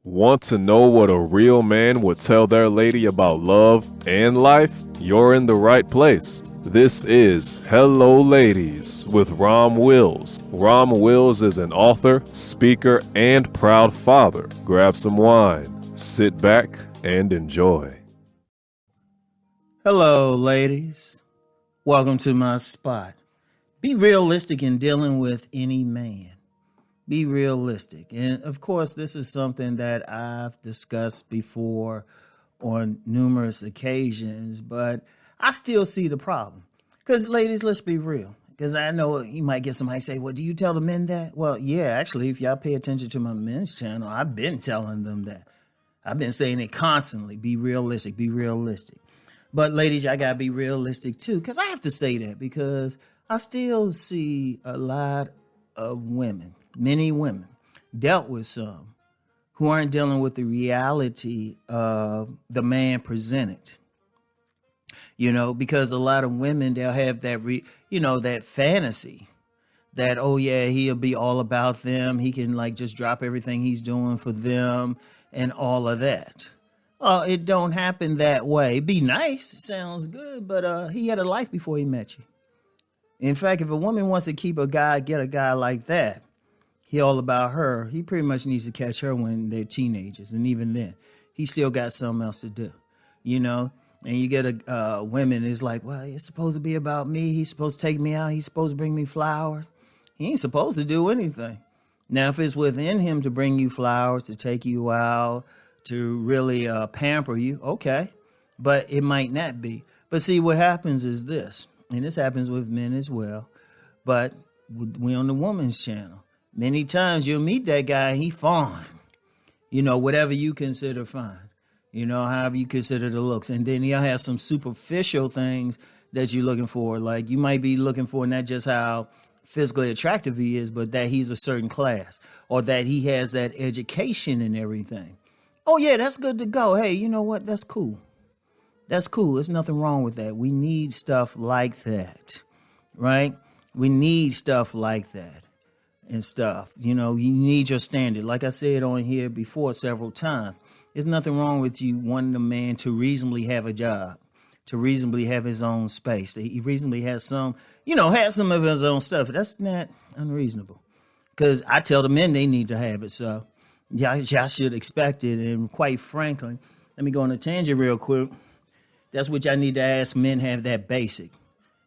Want to know what a real man would tell their lady about love and life? You're in the right place. This is Hello Ladies with Rom Wills. Rom Wills is an author, speaker, and proud father. Grab some wine, sit back, and enjoy. Hello, ladies. Welcome to my spot. Be realistic in dealing with any man. Be realistic. And of course, this is something that I've discussed before on numerous occasions, but I still see the problem. Because, ladies, let's be real. Because I know you might get somebody say, well, do you tell the men that? Well, yeah, actually, if y'all pay attention to my men's channel, I've been telling them that. I've been saying it constantly. Be realistic. Be realistic. But, ladies, y'all got to be realistic, too. Because I have to say that because I still see a lot of women, many women, dealt with some who aren't dealing with the reality of the man presented. You know, because a lot of women, they'll have that, that fantasy that, oh, yeah, he'll be all about them. He can like just drop everything he's doing for them and all of that. It don't happen that way. Be nice. Sounds good. But he had a life before he met you. In fact, if a woman wants to keep get a guy like that, he all about her. He pretty much needs to catch her when they're teenagers. And even then, he still got something else to do, you know. And you get a women is like, well, it's supposed to be about me. He's supposed to take me out. He's supposed to bring me flowers. He ain't supposed to do anything. Now, if it's within him to bring you flowers, to take you out, to really pamper you, okay. But it might not be. But see, what happens is this, and this happens with men as well, but we on the woman's channel. Many times you'll meet that guy and he fine. You know, whatever you consider fine. You know, however you consider the looks. And then he'll have some superficial things that you're looking for. Like you might be looking for not just how physically attractive he is, but that he's a certain class or that he has that education and everything. Oh, yeah, that's good to go. Hey, you know what? That's cool. That's cool. There's nothing wrong with that. We need stuff like that, right? We need stuff like that and stuff. You know, you need your standard. Like I said on here before several times, there's nothing wrong with you wanting a man to reasonably have a job, to reasonably have his own space. He reasonably has some, has some of his own stuff. That's not unreasonable because I tell the men they need to have it. So y'all should expect it. And quite frankly, let me go on a tangent real quick. That's what y'all need to ask men have that basic.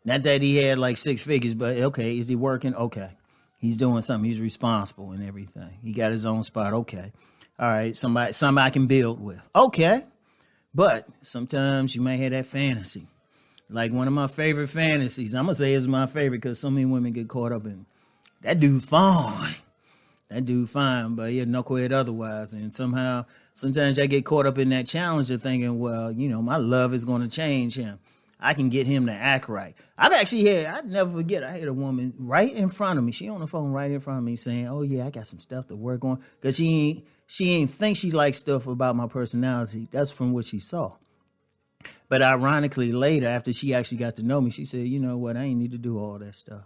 Not that he had like 6 figures, but okay, is he working? Okay. He's doing something. He's responsible and everything. He got his own spot. Okay. All right. Somebody I can build with. Okay. But sometimes you might have that fantasy. Like one of my favorite fantasies. I'm going to say it's my favorite because so many women get caught up in that dude fine. That dude fine, but he'll knucklehead otherwise. And sometimes I get caught up in that challenge of thinking, well, my love is going to change him. I can get him to act right. I'd never forget, I had a woman right in front of me. She on the phone right in front of me saying, oh, yeah, I got some stuff to work on. Because she ain't think she liked stuff about my personality. That's from what she saw. But ironically, later, after she actually got to know me, she said, you know what, I ain't need to do all that stuff.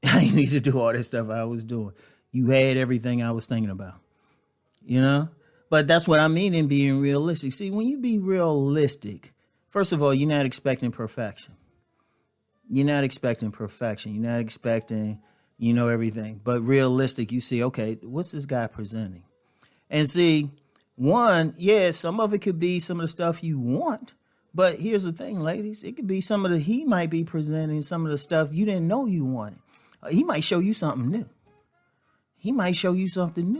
I ain't need to do all that stuff I was doing. You had everything I was thinking about, But that's what I mean in being realistic. See, when you be realistic, first of all, you're not expecting perfection. You're not expecting perfection. You're not expecting, everything. But realistic, you see, okay, what's this guy presenting? And see, one, yeah, some of it could be some of the stuff you want. But here's the thing, ladies. It could be he might be presenting some of the stuff you didn't know you wanted. He might show you something new.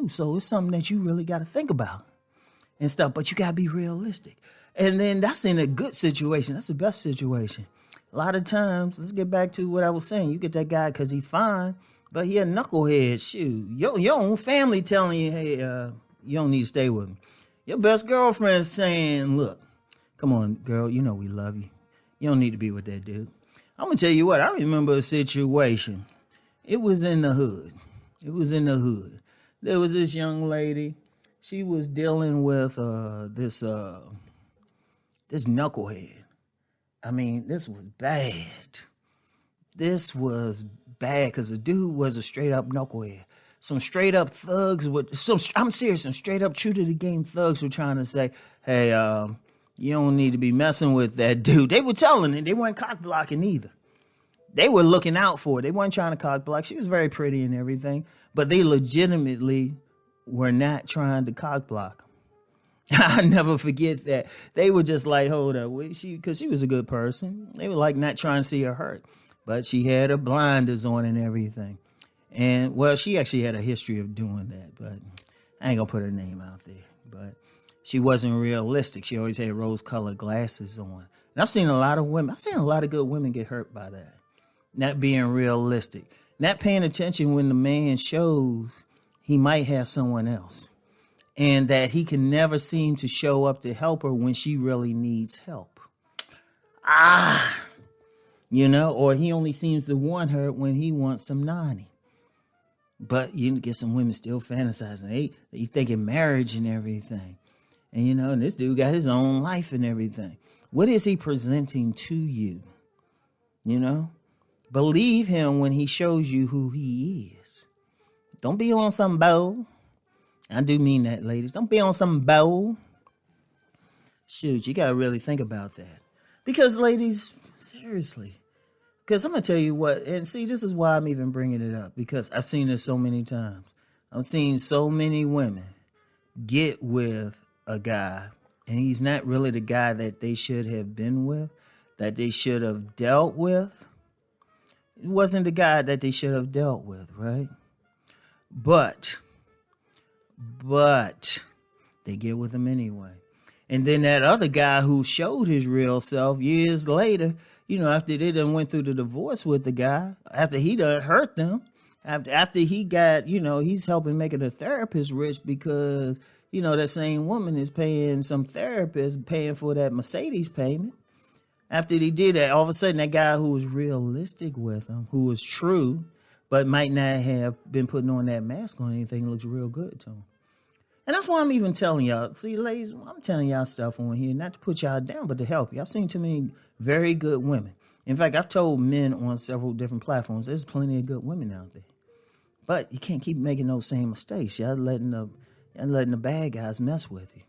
So it's something that you really got to think about and stuff. But you got to be realistic. And then that's in a good situation. That's the best situation. A lot of times, let's get back to what I was saying. You get that guy because he's fine, but he a knucklehead. Shoot, your own family telling you, hey, you don't need to stay with him. Your best girlfriend saying, look, come on, girl, we love you. You don't need to be with that dude. I'm going to tell you what, I remember a situation. It was in the hood. There was this young lady. She was dealing with this knucklehead. I mean, this was bad. This was bad because the dude was a straight up knucklehead. some straight up thugs with some. I'm serious. Some straight up true to the game thugs were trying to say, "Hey, you don't need to be messing with that dude." They were telling it. They weren't cock blocking either. They were looking out for it. They weren't trying to cock block. She was very pretty and everything, but they legitimately were not trying to cock block. I never forget that. They were just like, hold up, because she was a good person. They were like not trying to see her hurt, but she had her blinders on and everything. And well, she actually had a history of doing that, but I ain't gonna put her name out there. But she wasn't realistic. She always had rose-colored glasses on. And I've seen a lot of women. I've seen a lot of good women get hurt by that. Not being realistic, not paying attention when the man shows he might have someone else. And that he can never seem to show up to help her when she really needs help. Or he only seems to want her when he wants some nanny. But you get some women still fantasizing. They thinking marriage and everything. And, and this dude got his own life and everything. What is he presenting to you? Believe him when he shows you who he is. Don't be on some bow. I do mean that, ladies. Don't be on some bow. Shoot, you got to really think about that. Because, ladies, seriously. Because I'm going to tell you what, and see, this is why I'm even bringing it up. Because I've seen this so many times. I've seen so many women get with a guy, and he's not really the guy that they should have been with, that they should have dealt with. It wasn't the guy that they should have dealt with, right? But they get with him anyway. And then that other guy who showed his real self years later, after they done went through the divorce with the guy, after he done hurt them, after he got, he's helping making a therapist rich because, that same woman is paying some therapist, paying for that Mercedes payment. After they did that, all of a sudden that guy who was realistic with him, who was true, but might not have been putting on that mask or anything, looks real good to him. And that's why I'm even telling y'all. See, ladies, I'm telling y'all stuff on here, not to put y'all down, but to help you. I've seen too many very good women. In fact, I've told men on several different platforms, there's plenty of good women out there. But you can't keep making those same mistakes. Y'all letting the bad guys mess with you.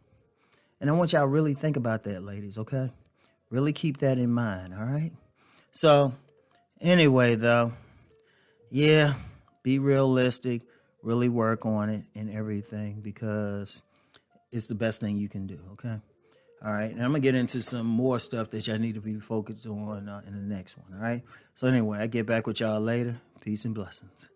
And I want y'all to really think about that, ladies, okay? Really keep that in mind, all right? So, anyway, though, yeah, be realistic. Really work on it and everything because it's the best thing you can do, okay? All right, and I'm going to get into some more stuff that y'all need to be focused on in the next one, all right? So anyway, I get back with y'all later. Peace and blessings.